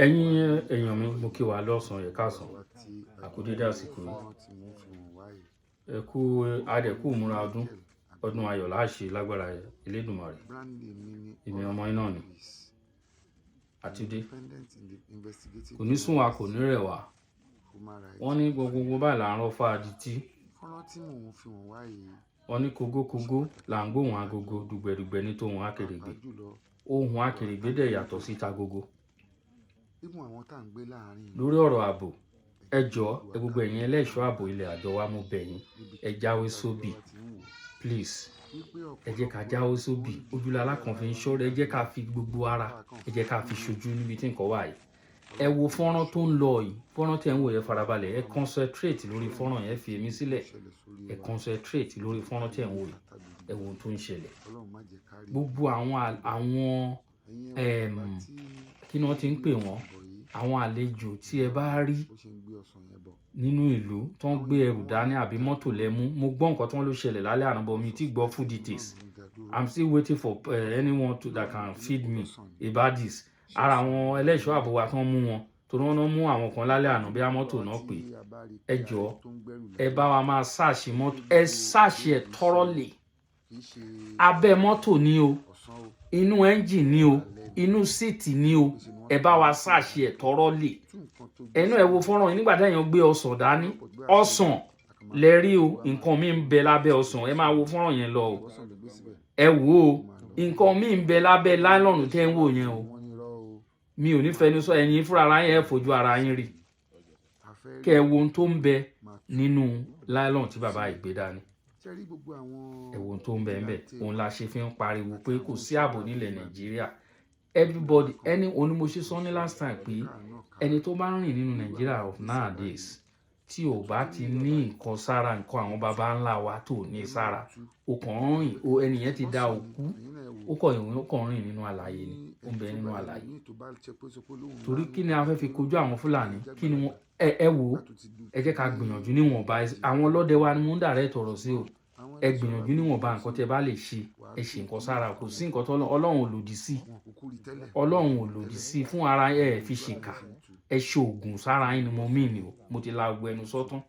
ẹ̀yin èèyàn mi mo kí wa lọ́sàn yẹ káàsán àkúdédé àsìkò yìí ẹ kú adẹ̀kú múra ọdún ayọ̀ láṣẹ lágbára Elédùmarè èmi ọmọ iná ni àtúndé kò ní sún wa kò ní rẹ̀ wá wọ́n ní gbogbo báyìí là ń rọ́ fáa di tí wọ́n ní kógókógó là ń gbóhùn agogo dùgbẹ̀dùgbẹ̀ ní tòhùn akèrègbè ohùn akèrègbè dẹ̀ yàtọ̀ síta gogo lórí ọ̀rọ̀ ààbò ẹ jọ̀ọ́ ẹ gbogbo ẹ̀yin ẹlẹ́ṣọ́ ààbò ilẹ̀ àjọ wa mo bẹ̀ yín ẹ jáwé sóbì please ẹ jẹ́ ká jáwé sóbì ojúlala kan fi ń ṣọ́rẹ́ ẹ jẹ́ ká fi gbogbo ara ẹ jẹ́ ká fi ṣojú níbi tí nǹkan wà yìí ẹ wo fọ́nrán tó ń lọ yìí fọ́nrán tẹ̀ ń wò yẹn farabalẹ̀ ẹ concentrate lórí fọ́nrán yẹn fi èmi sílẹ̀ ẹ concentrate lórí fọ́nrán tẹ̀ ń wò yìí ẹ wo ohun tó ń ṣẹlẹ̀ gbogbo àwọn kí ni wọ́n ti ń pè wọ́n àwọn àlejò tí ẹ bá rí nínú ìlú tó ń gbé ẹrù dání àbí mọ́tò lẹ́mú mo gbọ́ nǹkan tó ń lọ ṣẹlẹ̀ lálẹ́ àná bọ̀ mi tí gbọ́ full details I'm still waiting for anyone that can feed me about this ara àwọn ẹlẹ́ṣọ́ ààbò wa tó ń mú wọn torí wọ́n mú àwọn kan lálẹ́ àná bí mọ́tò náà pé ẹ jọ̀ọ́ ẹ bá wa máa ṣáàṣì mọ́tò ẹ ṣáàṣì ẹ thoroughly abẹ́ mọ́tò ni o inú ẹ́ńjìn ni o inú síìtì ni o ẹ bá wa ṣáàṣì ẹ thoroughly ẹnu ẹ wo fọ́nrán yìí nígbà téèyàn gbé ọsàn dání ọsàn lẹ rí o nǹkan mi ń bẹ lábẹ́ ọsàn ẹ máa wo fọ́nrán yẹn lọ o ẹ wò ó nǹkan mi ń bẹ lábẹ́ láìlọ́nù tẹ́ ń wò yẹn o mi ò ní fẹnu sọ ẹ̀yin fúnra ara yẹn ẹ fojú ara yín rí kẹ ẹ wo ohun tó ń bẹ nínú láìlọ́nù tí bàbá yìí gbé dání ẹ wo ohun tó ń bẹ ń bẹ òun la ṣe fi ń pariwo pé kò sí ààbò nílẹ̀ Nàìjíríà everybody ẹni onímọ̀ṣẹ́ sọ ní last time pé ẹni tó bá ń rìn nínú Nàìjíríà of nowadays tí ò bá ti ní nǹkan sára nǹkan àwọn baba ńlá wa tó ní sára ó kàn ń rìn ó ẹni yẹn ti dá òkú ó kàn ń rìn nínú àlàyé ni ó ń bẹ nínú àlàyé torí kí ni a fẹ́ fi kojú àwọn Fúlàní kí ni wọ́n ẹ wò ó ẹ jẹ́ ká gbìyànjú níwọ̀nba àwọn ọlọ́dẹ wa ni mo ń dàrẹ́ tọ̀rọ̀ sí o ẹ gbìyànjú níwọ̀nba nǹkan tẹ́ bá lè ṣe ẹ ṣe nǹkan sára kò sí nǹkan tó Ọlọ́run ò lòdì sí Ọlọ́run ò lòdì sí fún ara ẹ fi ṣèkà ẹ ṣe oògùn sára yín ni mo mí ni o mo ti la gbogbo ẹnu sọ́tún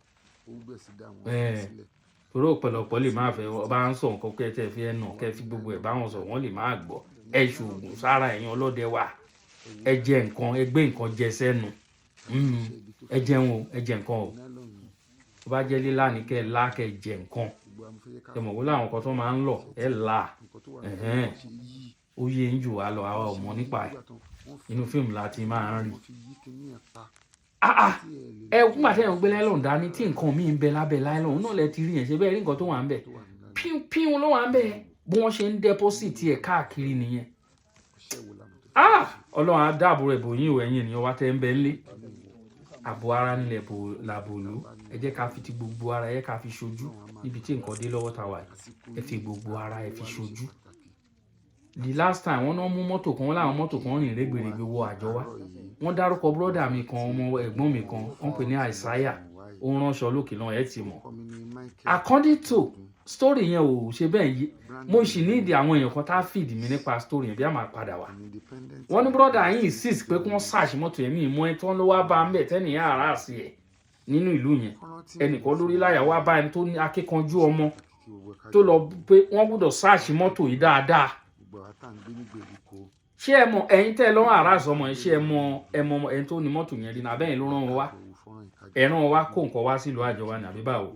torí ọ̀pọ̀lọpọ̀ lè máa fẹ́ ọba ń sọ nǹkan kẹ́ tẹ́ fi ẹ nà kẹ́ fi gbogbo ẹ̀ báwọn sọ wọ́n lè máa gbọ́ ẹ ṣe oògùn sára ẹ̀yin ọlọ́dẹ wa ẹ jẹ nǹkan ẹ gbé nǹkan jẹ sẹ́nu ẹ jẹun o ẹ jẹ nǹkan o tó bá jẹ́ lílá ni kẹ́ ẹ lá kẹ́ ẹ jẹ nǹkan ẹ mọ̀ wọ́n láwọn kan tó máa ń lọ ẹ là ó yé ń jù wá lọ àwa ò mọ̀ nípa ẹ̀ inú fíìmù la ti máa ń rí ẹ kúgbà tẹ́ ẹ̀ ń gbé láìlọ́n dání tí nǹkan míì ń bẹ lábẹ́ láìlọ́n náà lẹ ti rí yẹn ṣe bẹ́ẹ̀ rí nǹkan tó wà ń bẹ̀ pín ló wà ń bẹ̀ bí wọ́n ṣe ń dẹ́pọ́sìtì ẹ̀ káàkiri nìyẹn Ọlọ́run á dáàbò rẹ̀ bò yín ò ẹ̀yin ènìyàn wá tẹ́ ń bẹ ńlé àbò ara nílẹ̀ làbòlú ẹ jẹ́ ká fi ti gbogbo ara ẹ ká fi ṣojú níbi tí nǹkan dé lọ́wọ́ ta wà ẹ fi gbogbo ara ẹ fi ṣojú the last time wọ́n náà mú mọ́tò kan wọ́n láwọn mọ́tò kan rìn rẹ́gbẹ̀rẹ́gbẹ̀ wọ àjọ wa wọ́n dárúkọ bọ́dà mi kan ọmọ ẹ̀gbọ́n mi kan wọ́n pè ní àìsáyà ó ránṣọ lókè náà ẹ ti mọ̀ according to story yẹn ò ṣe bẹ́ẹ̀ yí mo sì ní ìdí àwọn èèyàn kan tá feed mi nípa story yẹn bí a máa padà wá wọ́n ní bọ́dà yín insist pé kí wọ́n search mọ́tò yẹn mí ìmọ̀ ẹ̀ tán ló wá bá ń bẹ̀ tẹ́nìyàn àrà sí ẹ̀ nínú ìlú yẹn ẹnìkan lórí láyà wá bá ẹni tó ní akíkanjú ọmọ tó lọ pé wọ́n gbọ́dọ̀ search mọ́tò yìí dáadáa ṣé ẹ mọ̀ ẹ̀yin tẹ́ lọ́rùn àràsọ ọmọ yẹn ṣé ẹ mọ̀ ẹni tó ní mọ́tò yẹn rí náà bẹ́ẹ̀ ló rán wọn wá ẹ̀ràn wa kó nǹkan wá sílùú àjọwá ní àbí báwo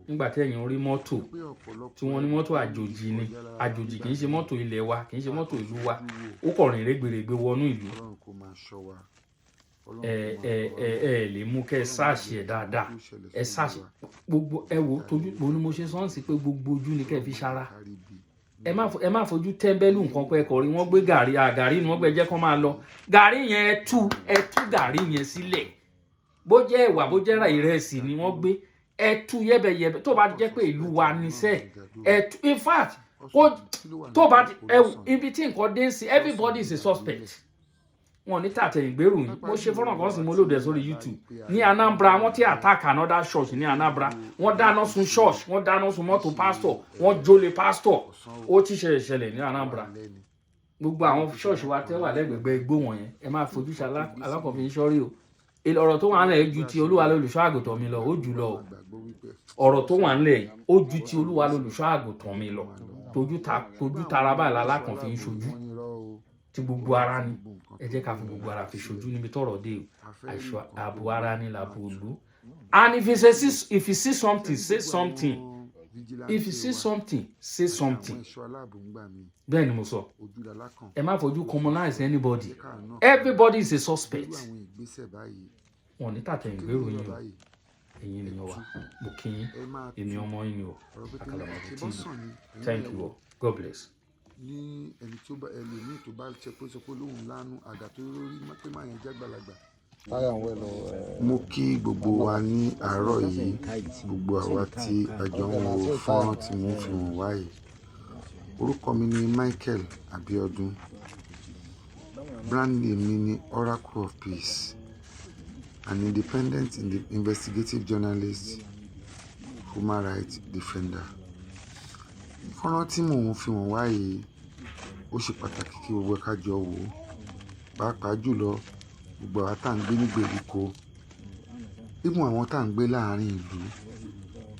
nígbà tí ẹ̀yin rí mọ́tò tí wọ́n ní mọ́tò àjòjì ni àjòjì kì í ṣe mọ́tò ilẹ̀ wa kì í ṣe mọ́tò ìlú wa ó kọ̀ rìn rẹ́gbẹ̀rẹ́gbẹ̀ wọnú ìlú ẹ lè mú kẹ́ ẹ sáàṣì ẹ̀ dáadáa ẹ sáàṣì gbogbo ẹ wò tójú mo ní mo ṣe sọ́ọ̀sì pé gbogbo ojú ni kẹ́ ẹ fi ṣara ẹ má fojú tẹ́ńbẹ́lú nǹkan pé ẹkọ̀ rí wọ́n gbé gàrí ni wọ́n gbé jẹ́ kán máa lọ gàrí yẹn ẹ tú gàrí yẹn sílẹ̀ bó jẹ́ ẹ̀wà bó jẹ́ ìrẹsì ni wọ́n gbé ẹ tú yẹ́bẹ̀yẹ́bẹ̀ tó bá jẹ́ pé ìlú wa níṣẹ́ ẹ tú in fact tó bá ibi tí nǹkan dé sí everybody is a suspect wọn ní tàtẹ̀yìngbèrú yìí mo ṣe fọ́nà kan sí mo lòdì sórí YouTube ní Anambra wọ́n ti attack another church ní Anambra wọ́n dáná sun church wọ́n dáná sun mọ́tò pastor wọ́n jólè pastor ó ti ṣẹlẹ̀ ní Anambra gbogbo àwọn ṣọ́ọ̀ṣì wa tẹ́ wà lẹ́gbẹ̀gbẹ́ igbó wọ̀nyẹn ẹ máa fojú ṣe alákọ̀ọ́fin sọ́rí o ọ̀rọ̀ tó wà nílẹ̀ ju ti olúwa lolùṣọ́ àgùntàn mi lọ ó jù lọ ọ̀rọ̀ tó wà nílẹ̀ ó ju ti olúwa lolùṣọ́ àgùntàn mi lọ tójú tara báyìí lálákànfin ṣojú ti gbogbo ara ni ẹ jẹ́ ká fi gbogbo ara fi ṣojú níbi tọ́rọ̀ dé o ààbò ara ni làbò òlu. And if you see something, say something. If you see something, say something. Bẹ́ẹ̀ ni mo sọ. Ẹ má fojú commonize anybody. Everybody is a suspect. Wọ́n ní tàtẹ̀yìn gbèrò yín o. Ẹ̀yin ènìyàn wa, mo kí yín, èmi ọmọ yín ni o. Àkàlàmọ̀gbò TV. Thank you all. God bless. Ní ẹni tí ó bá ẹlòmíì tó bá ṣe pé sọ pé lóun lánú àgà tó rí pé máa yẹn jágbàlagbà. Mo kí gbogbo wa ní àárọ̀ yìí, gbogbo àwa tí àjọ ń wo fọ́nrán tí mo fi hàn wáyé. Orúkọ mi ni Michael Abiodun. Brand name mi ni Oracle of Peace, an independent investigative journalist, human rights defender. Fọ́nrán tí mò ń fi hàn wáyé ó ṣe pàtàkì kí gbogbo ká jọ wò ó, pàápàá jùlọ gbogbo àwa tá à ń gbé ní gbèríko, even àwọn tá à ń gbé láàárín ìlú.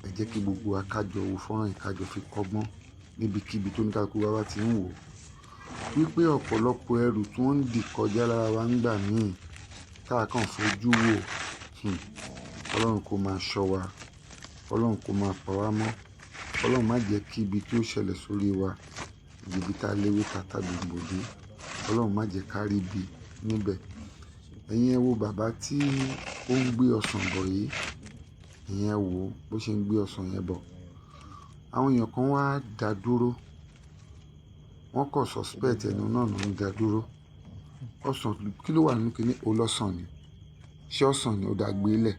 Ẹ jẹ́ kí gbogbo wa ká jọ wo fọ́nrán yìí ká jọ fi kọ́gbọ́n níbikíbi tó ní kálukú wa bá ti ń wò ó, wípé ọ̀pọ̀lọpọ̀ ẹrù tí wọ́n ń dì kọjá lára wa ń gbà míì tá a kàn fojú wò. Ọlọ́run kó máa ṣọ́ wa, Ọlọ́run kó máa pa wá mọ́, Ọlọ́run má jẹ́ kí ibi tí ó ṣẹlẹ̀ sórí wa, ibi tá a léwé tàbí gbòdì, Ọlọ́run má jẹ́ ká rí ibi níbẹ̀. Ẹ̀yin ẹ wo bàbá tí ó ń gbé ọsàn bọ̀ yìí, ìyẹn wò bó ṣe ń gbé ọsàn yẹn bọ̀. Àwọn èèyàn kan wá dá dúró, wọ́n kọ̀ suspect ẹnu náà ló ń dá dúró. Ọsàn kí ló wà nínú kíní? Olọ́sàn ni. Ṣé ọsàn ni ó dá gbé lẹ̀?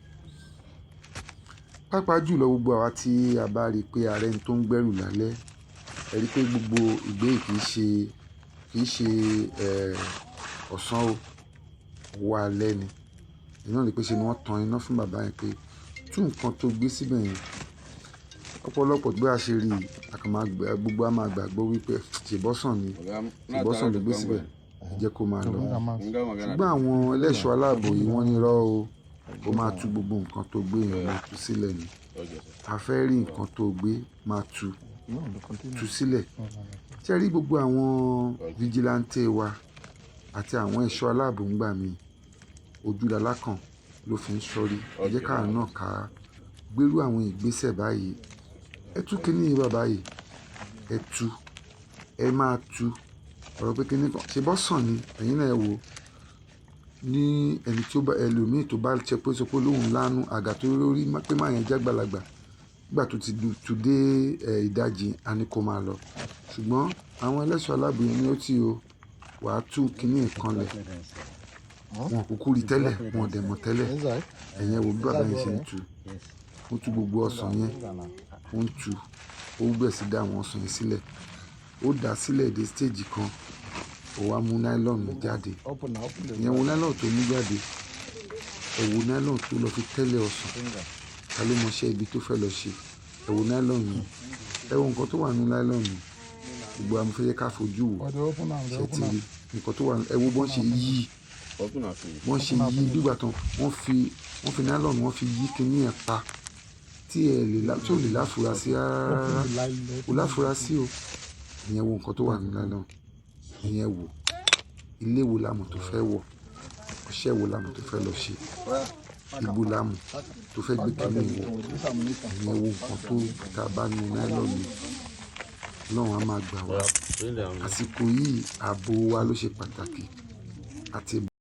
Pàápàá jùlọ gbogbo àwa tí a bá rí pé ààrẹ tó ń gbẹ́rù lálẹ́, ẹ rí pé gbogbo ìgbé kì í ṣe ọ̀sán o, owó alẹ́ ni. Iná rí pé ṣe ni wọ́n tan iná fún bàbá yẹn pé tú nǹkan tó gbé síbẹ̀ yẹn. Ọ̀pọ̀lọpọ̀ bí a ṣe rí gbogbo a máa gbàgbọ́ wípé ṣèbọ́sàn ló gbé síbẹ̀, jẹ́ kó máa lọ. Ṣùgbọ́n àwọn ẹlẹ́ṣọ́ aláàbò yìí wọ́n ní irọ́ o, ó máa tú gbogbo nǹkan tó gbé yẹn máa tú sílẹ̀ ni. A fẹ́ rí nǹkan tó gbé máa tú sílẹ̀. Ṣé rí gbogbo àwọn vigilante wa àti àwọn ẹ̀ṣọ́ aláàbò ń gbà mí ojúlala kan ló fi ń sọrí. Ẹ jẹ́ káà náà ká gbérú àwọn ìgbésẹ̀ báyìí. Ẹ tú kíní yìí bàbá yìí, ẹ máa tú ọ̀rọ̀ pé kíní kan ṣe bọ́ sàn ni. Ẹ̀yin náà ẹ wò ní ẹni tí ó bá ẹlòmíì tó bá ṣe pé sọ pé lóun lánú àgà tó rí pé máa yẹn jágbàlagbà nígbà tó ti dé ìdajì a ní kó máa lọ. Ṣùgbọ́n àwọn ẹlẹ́ṣọ́ aláàbò yẹn ni ó ti o wàá tú kíní ìkanlẹ̀. Wọn kúkú rí tẹ́lẹ̀, wọn dẹ̀ mọ̀ tẹ́lẹ̀. Ẹ̀yin wo bí bàbá yẹn ṣe ń tú, ó tú gbogbo ọsàn yẹn, ó ń tú, ó bẹ̀ sí dá àwọn ọsàn yẹn sílẹ̀, ó dá sílẹ̀ dé stage kan, ó wá mú nylon jáde. Ìyẹn wo nylon tó mú jáde, ẹ wo nylon tó lọ fi tẹ́lẹ̀ ọsàn, ta ló mọṣẹ́ ibi tó fẹ́ lọ ṣe. Ẹ wo nylon yẹn, ẹ wo nǹkan tó wà nínú nylon yẹn, gbogbo àwọn fẹ́ yẹ ká fojú wò. Ṣé ti rí nǹkan tó wà, ẹ wo bọ́n ṣe yí gbígbà tán, wọ́n fi nylon wọ́n fi yí kíní ẹ̀ pa tí ò lè láfurasí rárá, kò láfurasí o. Ìyẹn wo nǹkan tó wà nínú nylon, ìyẹn wo ilé wo lámù tó fẹ́ wọ̀, ọṣẹ́ wo lámù tó fẹ́ lọ ṣe, igbó lámù tó fẹ́ gbé kíní wọ̀. Ìyẹn wo nǹkan tó ta bá nínú nylon ni. Ọlọ́run á máa gbà wá. Àsìkò yìí ààbò wa ló ṣe pàtàkì àti